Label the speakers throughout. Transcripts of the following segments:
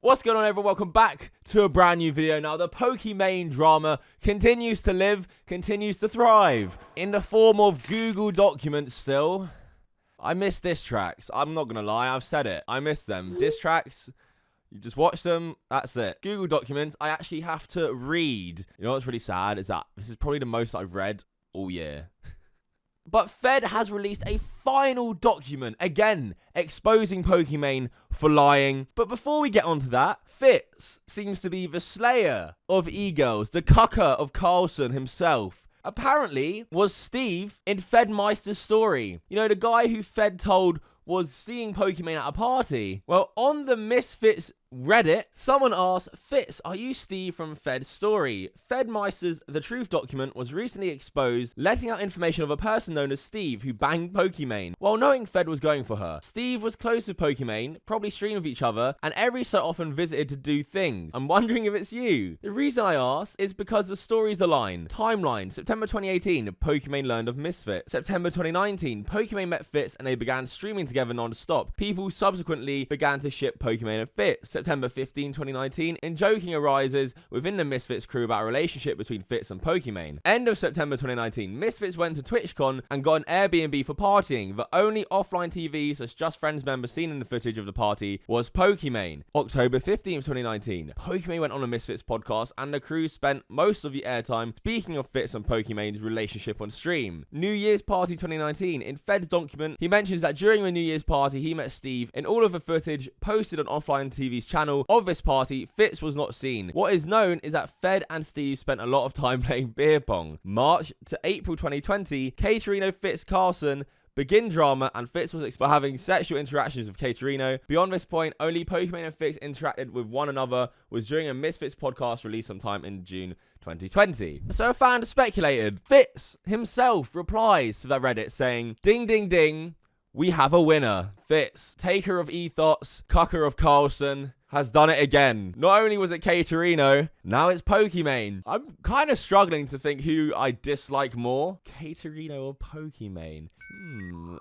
Speaker 1: What's going on, everyone? Welcome back to a brand new video. Now, the Pokimane drama continues to live, continues to thrive in the form of Google documents still. I miss diss tracks. I'm not going to lie. I've said it. I miss them. Diss tracks, you just watch them. That's it. Google documents, I actually have to read. You know what's really sad is that this is probably the most I've read all year. But Fed has released a final document, again, exposing Pokimane for lying. But before we get onto that, Fitz seems to be the slayer of e-girls, the cucker of Carlson himself. Apparently, was Steve in Fed Meister's story. You know, the guy who Fed told was seeing Pokimane at a party. Well, on the Misfits Reddit, someone asked, Fitz, are you Steve from Fed's story? Fed Meister's The Truth document was recently exposed, letting out information of a person known as Steve who banged Pokimane. While knowing Fed was going for her, Steve was close with Pokimane, probably streamed with each other, and every so often visited to do things. I'm wondering if it's you. The reason I ask is because the stories align. Timeline, September 2018, Pokimane learned of Misfit. September 2019, Pokimane met Fitz and they began streaming together non-stop. People subsequently began to ship Pokimane and Fitz. September 15, 2019, in joking arises within the Misfits crew about a relationship between Fitz and Pokimane. End of September 2019, Misfits went to TwitchCon and got an Airbnb for partying. The only offline TV / Just Friends member seen in the footage of the party was Pokimane. October 15, 2019, Pokimane went on a Misfits podcast and the crew spent most of the airtime speaking of Fitz and Pokimane's relationship on stream. New Year's Party 2019, in Fed's document, he mentions that during the New Year's party he met Steve. In all of the footage posted on offline TV's channel of this party, Fitz was not seen. What is known is that Fed and Steve spent a lot of time playing beer pong. March to April 2020, Caterino, Fitz, Carlson begin drama and Fitz was exposed for having sexual interactions with Caterino. Beyond this point, only Pokimane and Fitz interacted with one another was during a Misfits podcast released sometime in June 2020. So a fan speculated. Fitz himself replies to that Reddit saying, ding ding ding, we have a winner. Fitz, taker of ethos, cucker of Carlson, has done it again. Not only was it Caterino, now it's Pokimane. I'm kind of struggling to think who I dislike more, Caterino or Pokimane.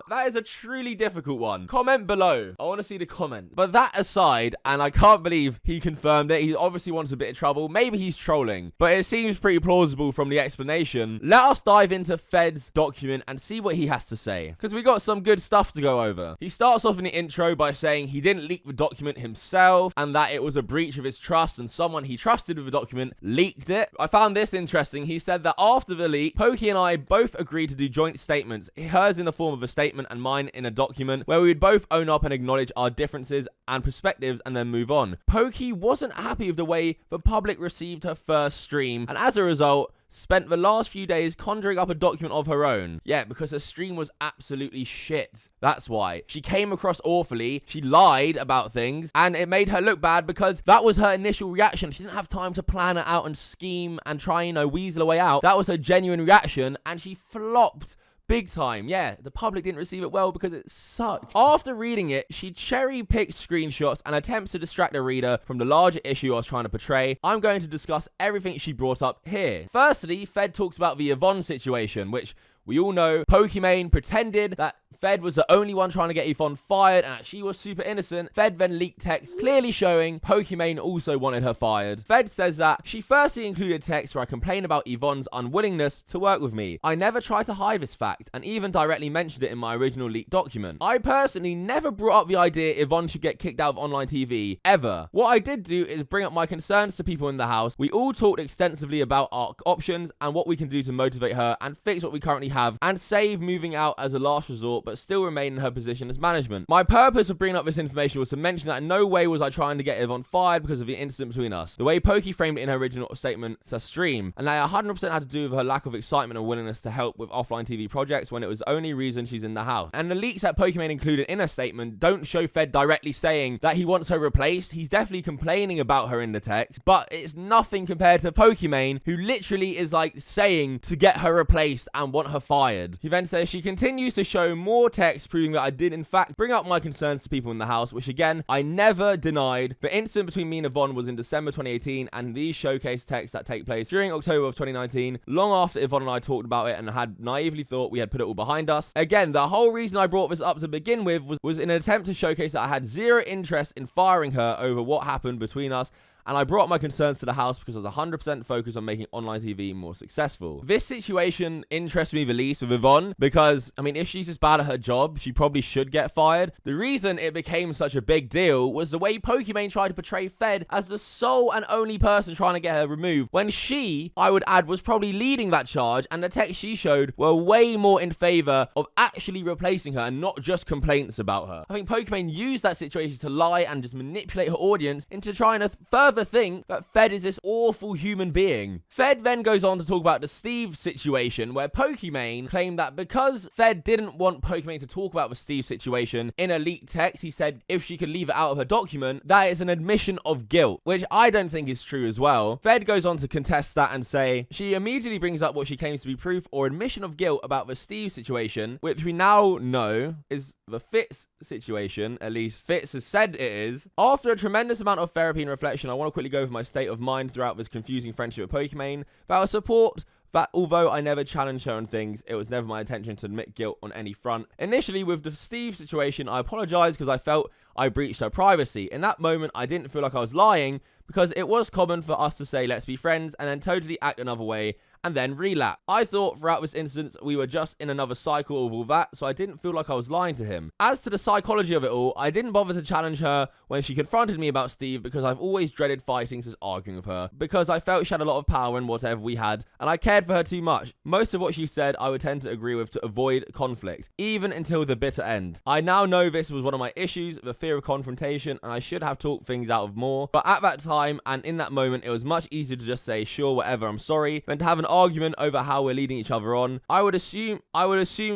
Speaker 1: That is a truly difficult one. Comment below. I want to see the comment. But that aside, and I can't believe he confirmed it, he obviously wants a bit of trouble. Maybe he's trolling, but it seems pretty plausible from the explanation. Let us dive into Fed's document and see what he has to say, because we got some good stuff to go over. He starts off in the intro by saying he didn't leak the document himself and that it was a breach of his trust and someone he trusted with the document leaked it. I found this interesting. He said that after the leak, Pokey and I both agreed to do joint statements. Hers in the form of a statement and mine in a document where we would both own up and acknowledge our differences and perspectives and then move on. Pokey wasn't happy with the way the public received her first stream and as a result spent the last few days conjuring up a document of her own. Yeah, because her stream was absolutely shit. That's why. She came across awfully, she lied about things, and it made her look bad because that was her initial reaction. She didn't have time to plan it out and scheme and try, weasel her way out. That was her genuine reaction, and she flopped big time. Yeah, the public didn't receive it well because it sucked. After reading it, she cherry-picked screenshots and attempts to distract the reader from the larger issue I was trying to portray. I'm going to discuss everything she brought up here. Firstly, Fed talks about the Yvonne situation, which we all know Pokimane pretended that Fed was the only one trying to get Yvonne fired and that she was super innocent. Fed then leaked text clearly showing Pokimane also wanted her fired. Fed says that she firstly included text where I complain about Yvonne's unwillingness to work with me. I never tried to hide this fact and even directly mentioned it in my original leaked document. I personally never brought up the idea Yvonne should get kicked out of online TV, ever. What I did do is bring up my concerns to people in the house. We all talked extensively about our options and what we can do to motivate her and fix what we currently have and save moving out as a last resort but still remain in her position as management. My purpose of bringing up this information was to mention that in no way was I trying to get Yvonne fired because of the incident between us. The way Pokey framed it in her original statement to stream, and that 100% had to do with her lack of excitement and willingness to help with offline TV projects when it was the only reason she's in the house. And the leaks that Pokimane included in her statement don't show Fed directly saying that he wants her replaced. He's definitely complaining about her in the text, but it's nothing compared to Pokimane, who literally is saying to get her replaced and want her fired. He then says she continues to show more more texts proving that I did in fact bring up my concerns to people in the house, which again, I never denied. The incident between me and Yvonne was in December 2018, and these showcase texts that take place during October of 2019, long after Yvonne and I talked about it and had naively thought we had put it all behind us. Again, the whole reason I brought this up to begin with was in an attempt to showcase that I had zero interest in firing her over what happened between us, and I brought my concerns to the house because I was 100% focused on making online TV more successful. This situation interests me the least with Yvonne because, I mean, if she's as bad at her job, she probably should get fired. The reason it became such a big deal was the way Pokimane tried to portray Fed as the sole and only person trying to get her removed, when she, I would add, was probably leading that charge, and the texts she showed were way more in favor of actually replacing her and not just complaints about her. I think Pokimane used that situation to lie and just manipulate her audience into trying to further think that Fed is this awful human being. Fed then goes on to talk about the Steve situation, where Pokimane claimed that because Fed didn't want Pokimane to talk about the Steve situation in a leaked text, he said if she could leave it out of her document, that is an admission of guilt, which I don't think is true as well. Fed goes on to contest that and say she immediately brings up what she claims to be proof or admission of guilt about the Steve situation, which we now know is the Fitz situation. At least Fitz has said it is. After a tremendous amount of therapy and reflection, I want to quickly go over my state of mind throughout this confusing friendship with Pokimane, that I support that although I never challenged her on things, it was never my intention to admit guilt on any front. Initially, with the Steve situation, I apologized because I felt I breached her privacy. In that moment, I didn't feel like I was lying because it was common for us to say let's be friends and then totally act another way and then relapse. I thought throughout this instance we were just in another cycle of all that, so I didn't feel like I was lying to him. As to the psychology of it all, I didn't bother to challenge her when she confronted me about Steve because I've always dreaded fighting since arguing with her, because I felt she had a lot of power in whatever we had and I cared for her too much. Most of what she said I would tend to agree with to avoid conflict, even until the bitter end. I now know this was one of my issues, the fear of confrontation, and I should have talked things out of more, but at that time and in that moment it was much easier to just say sure, whatever, I'm sorry, than to have an argument over how we're leading each other on. I would assume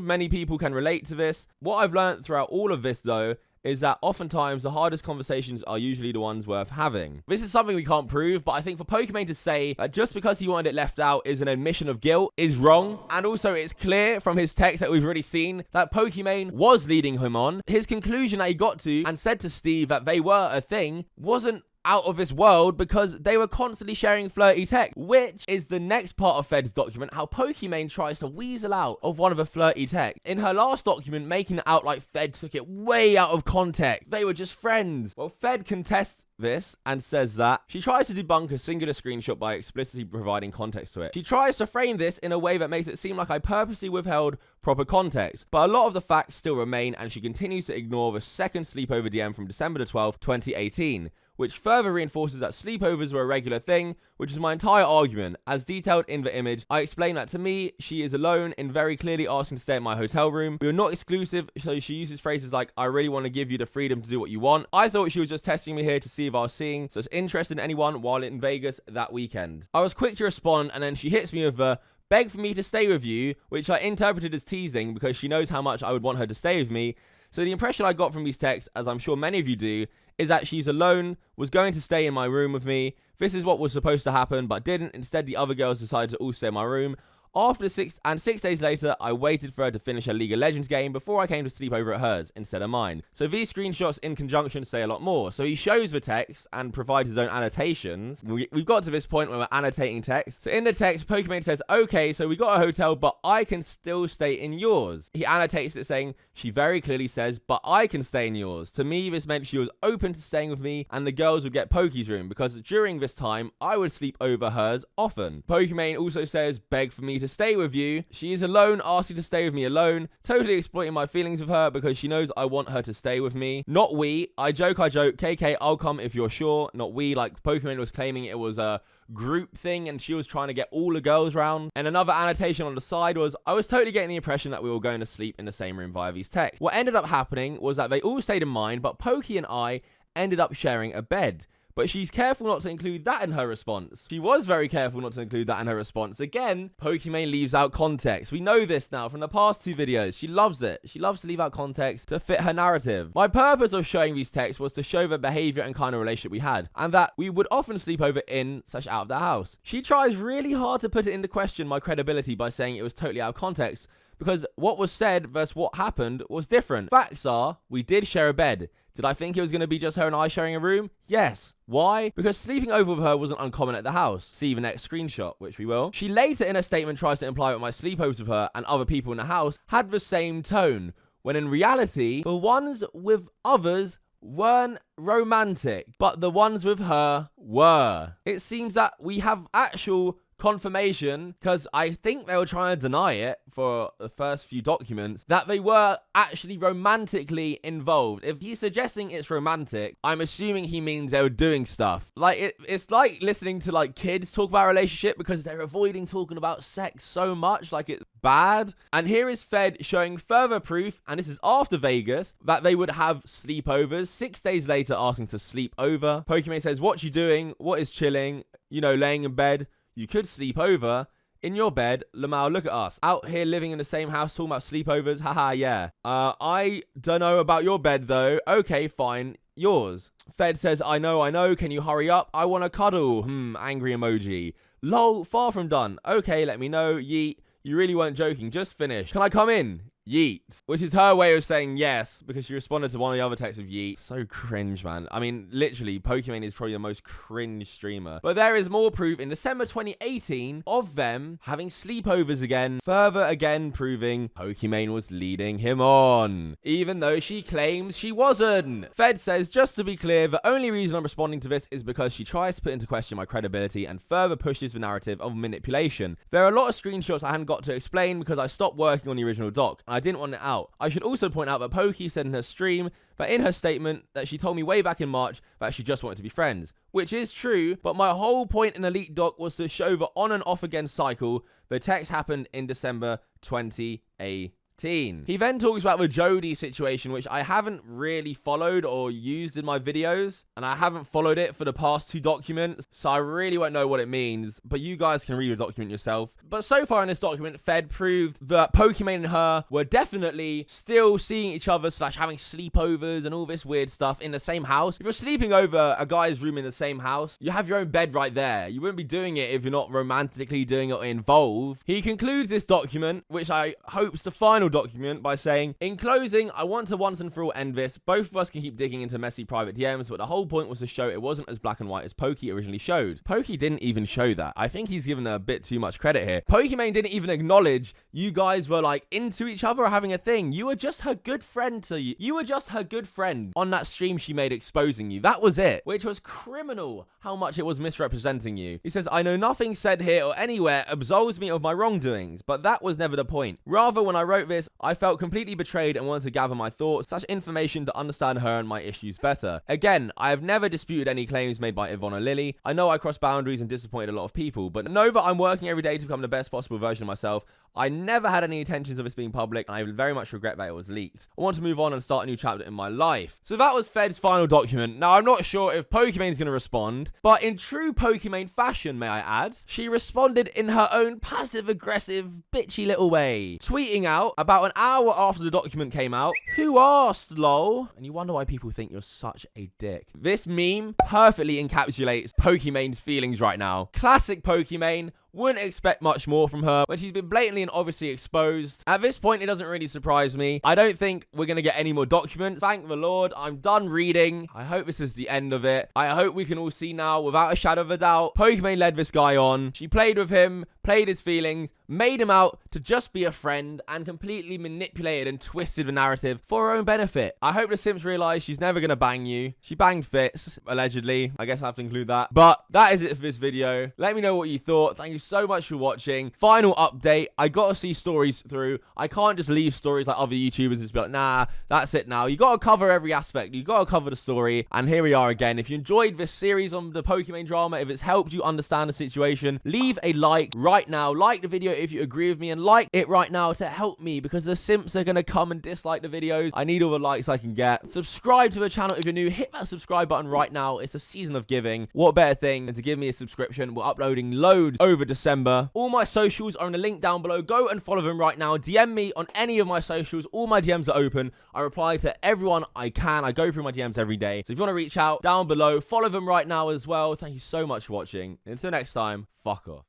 Speaker 1: many people can relate to this. What I've learned throughout all of this though is that oftentimes the hardest conversations are usually the ones worth having. This is something we can't prove, but I think for Pokimane to say that just because he wanted it left out is an admission of guilt is wrong. And also it's clear from his text that we've already seen that Pokimane was leading him on. His conclusion that he got to and said to Steve that they were a thing wasn't out of this world because they were constantly sharing flirty text, which is the next part of Fed's document, how Pokimane tries to weasel out of one of the flirty text. In her last document, making it out like Fed took it way out of context. They were just friends. Well, Fed contests this and says that she tries to debunk a singular screenshot by explicitly providing context to it. She tries to frame this in a way that makes it seem like I purposely withheld proper context, but a lot of the facts still remain, and she continues to ignore the second sleepover DM from December the 12th, 2018, which further reinforces that sleepovers were a regular thing, which is my entire argument. As detailed in the image, I explain that to me, she is alone in very clearly asking to stay in my hotel room. We were not exclusive, so she uses phrases like, I really want to give you the freedom to do what you want. I thought she was just testing me here to see if I was seeing such interest in anyone while in Vegas that weekend. I was quick to respond, and then she hits me with the beg for me to stay with you, which I interpreted as teasing because she knows how much I would want her to stay with me. So the impression I got from these texts, as I'm sure many of you do, is that she's alone, was going to stay in my room with me. This is what was supposed to happen, but didn't. Instead, the other girls decided to all stay in my room. After 6 days later, I waited for her to finish her League of Legends game before I came to sleep over at hers instead of mine. So these screenshots in conjunction say a lot more. So he shows the text and provides his own annotations. We've got to this point where we're annotating text. So in the text, Pokimane says, okay, so we got a hotel, but I can still stay in yours. He annotates it saying, she very clearly says, but I can stay in yours. To me, this meant she was open to staying with me and the girls would get Poki's room because during this time, I would sleep over hers often. Pokimane also says, beg for me to stay with you. She is alone, asking to stay with me alone, totally exploiting my feelings with her because she knows I want her to stay with me. Not we. I joke, KK, I'll come if you're sure. Not we, like Pokimane was claiming it was a group thing and she was trying to get all the girls round. And another annotation on the side was, I was totally getting the impression that we were going to sleep in the same room via these texts. What ended up happening was that they all stayed in mine, but Poki and I ended up sharing a bed. But she's careful not to include that in her response. She was very careful not to include that in her response. Again, Pokimane leaves out context. We know this now from the past 2 videos. She loves it. She loves to leave out context to fit her narrative. My purpose of showing these texts was to show the behavior and kind of relationship we had, and that we would often sleep over in/out of the house. She tries really hard to put it into question my credibility by saying it was totally out of context, because what was said versus what happened was different. Facts are, we did share a bed. Did I think it was going to be just her and I sharing a room? Yes. Why? Because sleeping over with her wasn't uncommon at the house. See the next screenshot, which we will. She later in a statement tries to imply that my sleepovers with her and other people in the house had the same tone, when in reality, the ones with others weren't romantic, but the ones with her were. It seems that we have actual confirmation, because I think they were trying to deny it for the first few documents, that they were actually romantically involved. If he's suggesting it's romantic, I'm assuming he means they were doing stuff. Like, it's like listening to like kids talk about a relationship because they're avoiding talking about sex so much, like it's bad. And here is Fed showing further proof, and this is after Vegas, that they would have sleepovers. 6 days later asking to sleep over. Pokimane says, what you doing? What is chilling? You know, laying in bed. You could sleep over in your bed. Lamau, look at us. Out here living in the same house talking about sleepovers. Haha, yeah. I don't know about your bed, though. Okay, fine. Yours. Fed says, I know. Can you hurry up? I want to cuddle. Angry emoji. Lol, far from done. Okay, let me know. Yeet. You really weren't joking. Just finished. Can I come in? Yeet. Which is her way of saying yes, because she responded to one of the other texts of yeet. So cringe, man. I mean, literally, Pokimane is probably the most cringe streamer. But there is more proof in December 2018 of them having sleepovers again. Further again proving Pokimane was leading him on, even though she claims she wasn't. Fed says, just to be clear, the only reason I'm responding to this is because she tries to put into question my credibility and further pushes the narrative of manipulation. There are a lot of screenshots I hadn't got to explain because I stopped working on the original doc. I didn't want it out. I should also point out that Poki said in her stream that in her statement that she told me way back in March that she just wanted to be friends, which is true, but my whole point in the leaked doc was to show the on and off again cycle. The text happened in December 2018. He then talks about the Jody situation, which I haven't really followed or used in my videos, and I haven't followed it for the past 2 documents, so I really won't know what it means, but you guys can read the document yourself. But so far in this document, Fed proved that Pokimane and her were definitely still seeing each other / having sleepovers and all this weird stuff in the same house. If you're sleeping over a guy's room in the same house, you have your own bed right there. You wouldn't be doing it if you're not romantically doing it or involved. He concludes this document, which I hope is the final document, by saying, in closing, I want to once and for all end this. Both of us can keep digging into messy private DMs, but the whole point was to show it wasn't as black and white as Poki originally showed. Poki didn't even show that. I think he's given her a bit too much credit here. Pokimane didn't even acknowledge you guys were like into each other or having a thing. You were just her good friend to you. You were just her good friend on that stream she made exposing you. That was it, which was criminal how much it was misrepresenting you. He says, I know nothing said here or anywhere absolves me of my wrongdoings, but that was never the point. Rather, when I wrote this, I felt completely betrayed and wanted to gather my thoughts, such information to understand her and my issues better. Again, I have never disputed any claims made by Yvonne or Lily. I know I crossed boundaries and disappointed a lot of people, but know that I'm working every day to become the best possible version of myself. I never had any intentions of this being public, and I very much regret that it was leaked. I want to move on and start a new chapter in my life. So that was Fed's final document. Now, I'm not sure if Pokimane's going to respond, but in true Pokimane fashion, may I add, she responded in her own passive-aggressive, bitchy little way, tweeting out about an hour after the document came out, who asked, lol? And you wonder why people think you're such a dick. This meme perfectly encapsulates Pokimane's feelings right now. Classic Pokimane. Wouldn't expect much more from her when she's been blatantly and obviously exposed. At this point, it doesn't really surprise me. I don't think we're going to get any more documents. Thank the Lord. I'm done reading. I hope this is the end of it. I hope we can all see now, without a shadow of a doubt, Pokimane led this guy on. She played with him, played his feelings, made him out to just be a friend, and completely manipulated and twisted the narrative for her own benefit. I hope the Simps realize she's never going to bang you. She banged Fitz, allegedly. I guess I have to include that. But that is it for this video. Let me know what you thought. Thank you so much for watching. Final update. I gotta see stories through. I can't just leave stories like other YouTubers and just be like, nah, that's it now. You gotta cover every aspect. You gotta cover the story. And here we are again. If you enjoyed this series on the Pokimane drama, if it's helped you understand the situation, leave a like right now. Like the video if you agree with me, and like it right now to help me, because the Simps are gonna come and dislike the videos. I need all the likes I can get. Subscribe to the channel if you're new. Hit that subscribe button right now. It's a season of giving. What better thing than to give me a subscription? We're uploading loads over December. All my socials are in the link down below. Go and follow them right now. DM me on any of my socials. All my DMs are open. I reply to everyone I can. I go through my DMs every day. So if you want to reach out, down below, follow them right now as well. Thank you so much for watching. Until next time, fuck off.